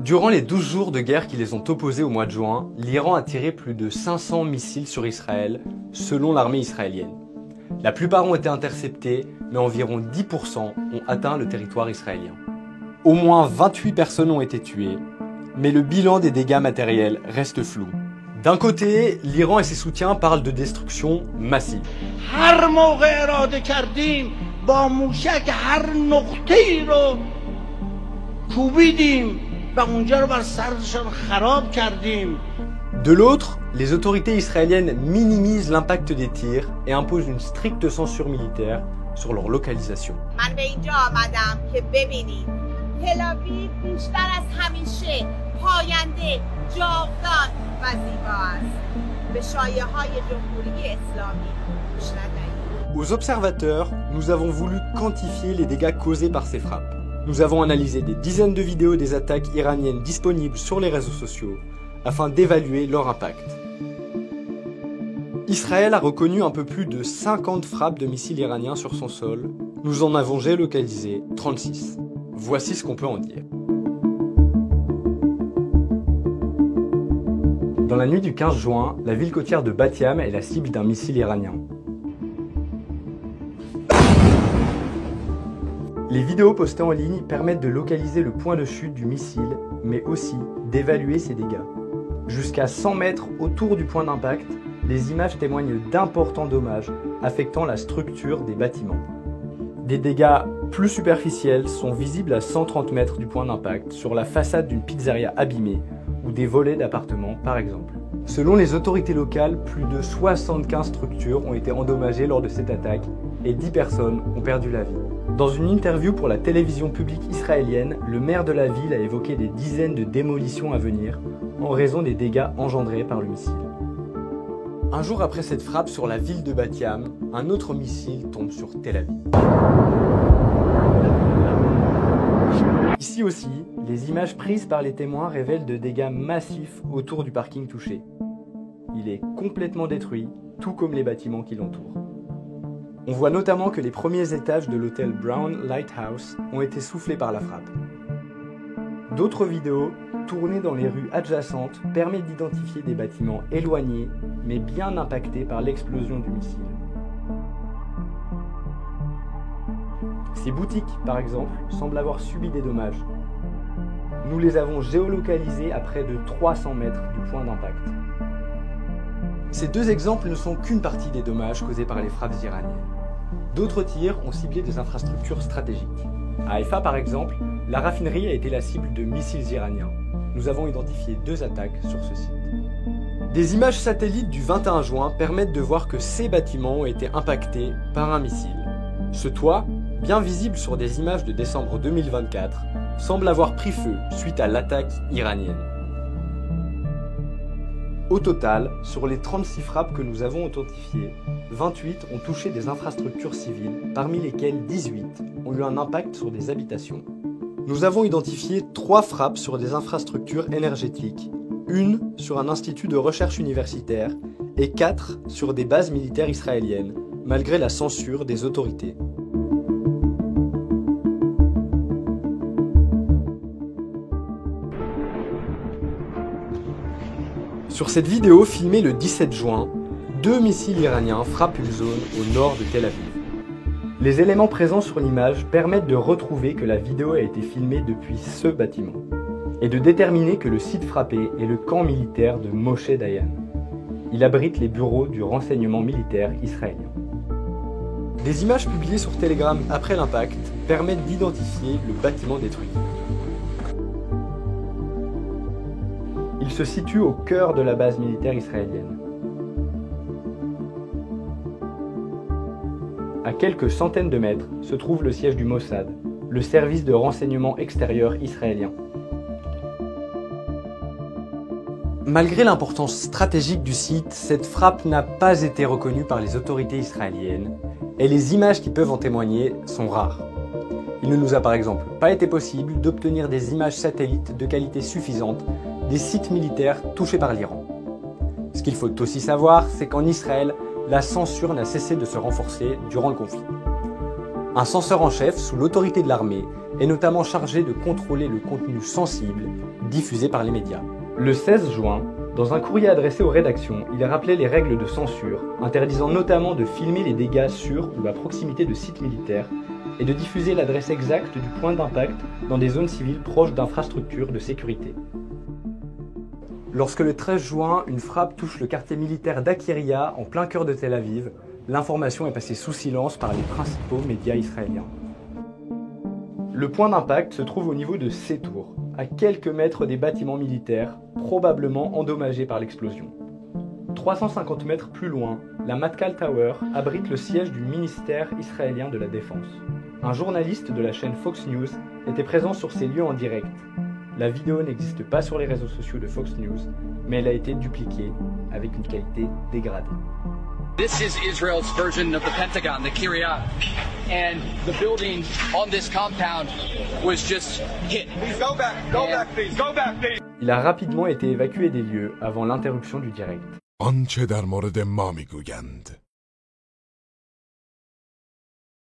Durant les 12 jours de guerre qui les ont opposés au mois de juin, l'Iran a tiré plus de 500 missiles sur Israël, selon l'armée israélienne. La plupart ont été interceptés, mais environ 10% ont atteint le territoire israélien. Au moins 28 personnes ont été tuées, mais le bilan des dégâts matériels reste flou. D'un côté, l'Iran et ses soutiens parlent de destruction massive. De l'autre, les autorités israéliennes minimisent l'impact des tirs et imposent une stricte censure militaire sur leur localisation. Aux observateurs, nous avons voulu quantifier les dégâts causés par ces frappes. Nous avons analysé des dizaines de vidéos des attaques iraniennes disponibles sur les réseaux sociaux afin d'évaluer leur impact. Israël a reconnu un peu plus de 50 frappes de missiles iraniens sur son sol. Nous en avons géolocalisé 36. Voici ce qu'on peut en dire. Dans la nuit du 15 juin, la ville côtière de Bat Yam est la cible d'un missile iranien. Les vidéos postées en ligne permettent de localiser le point de chute du missile, mais aussi d'évaluer ses dégâts. Jusqu'à 100 mètres autour du point d'impact, les images témoignent d'importants dommages affectant la structure des bâtiments. Des dégâts plus superficiels sont visibles à 130 mètres du point d'impact sur la façade d'une pizzeria abîmée ou des volets d'appartements par exemple. Selon les autorités locales, plus de 75 structures ont été endommagées lors de cette attaque et 10 personnes ont perdu la vie. Dans une interview pour la télévision publique israélienne, le maire de la ville a évoqué des dizaines de démolitions à venir en raison des dégâts engendrés par le missile. Un jour après cette frappe sur la ville de Bat Yam, un autre missile tombe sur Tel Aviv. Ici aussi, les images prises par les témoins révèlent de dégâts massifs autour du parking touché. Il est complètement détruit, tout comme les bâtiments qui l'entourent. On voit notamment que les premiers étages de l'hôtel Brown Lighthouse ont été soufflés par la frappe. D'autres vidéos, tournées dans les rues adjacentes, permettent d'identifier des bâtiments éloignés, mais bien impactés par l'explosion du missile. Ces boutiques, par exemple, semblent avoir subi des dommages. Nous les avons géolocalisées à près de 300 mètres du point d'impact. Ces deux exemples ne sont qu'une partie des dommages causés par les frappes iraniennes. D'autres tirs ont ciblé des infrastructures stratégiques. À Haïfa, par exemple, la raffinerie a été la cible de missiles iraniens. Nous avons identifié 2 attaques sur ce site. Des images satellites du 21 juin permettent de voir que ces bâtiments ont été impactés par un missile. Ce toit, bien visible sur des images de décembre 2024, semble avoir pris feu suite à l'attaque iranienne. Au total, sur les 36 frappes que nous avons authentifiées, 28 ont touché des infrastructures civiles, parmi lesquelles 18 ont eu un impact sur des habitations. Nous avons identifié 3 frappes sur des infrastructures énergétiques, une sur un institut de recherche universitaire et 4 sur des bases militaires israéliennes, malgré la censure des autorités. Sur cette vidéo filmée le 17 juin, 2 missiles iraniens frappent une zone au nord de Tel Aviv. Les éléments présents sur l'image permettent de retrouver que la vidéo a été filmée depuis ce bâtiment et de déterminer que le site frappé est le camp militaire de Moshe Dayan. Il abrite les bureaux du renseignement militaire israélien. Des images publiées sur Telegram après l'impact permettent d'identifier le bâtiment détruit. Il se situe au cœur de la base militaire israélienne. À quelques centaines de mètres se trouve le siège du Mossad, le service de renseignement extérieur israélien. Malgré l'importance stratégique du site, cette frappe n'a pas été reconnue par les autorités israéliennes et les images qui peuvent en témoigner sont rares. Il ne nous a par exemple pas été possible d'obtenir des images satellites de qualité suffisante des sites militaires touchés par l'Iran. Ce qu'il faut aussi savoir, c'est qu'en Israël, la censure n'a cessé de se renforcer durant le conflit. Un censeur en chef, sous l'autorité de l'armée, est notamment chargé de contrôler le contenu sensible diffusé par les médias. Le 16 juin, dans un courrier adressé aux rédactions, il rappelait les règles de censure, interdisant notamment de filmer les dégâts sur ou à proximité de sites militaires et de diffuser l'adresse exacte du point d'impact dans des zones civiles proches d'infrastructures de sécurité. Lorsque le 13 juin, une frappe touche le quartier militaire d'Akiria, en plein cœur de Tel Aviv, l'information est passée sous silence par les principaux médias israéliens. Le point d'impact se trouve au niveau de 7 tours, à quelques mètres des bâtiments militaires, probablement endommagés par l'explosion. 350 mètres plus loin, la Matkal Tower abrite le siège du ministère israélien de la Défense. Un journaliste de la chaîne Fox News était présent sur ces lieux en direct. La vidéo n'existe pas sur les réseaux sociaux de Fox News, mais elle a été dupliquée avec une qualité dégradée. This is Israel's version of the Pentagon, the Kiryat, and the building on this compound was just hit. Please go back, please, go back, please. Il a rapidement été évacué des lieux avant l'interruption du direct. آنچه در مورد ما میگویند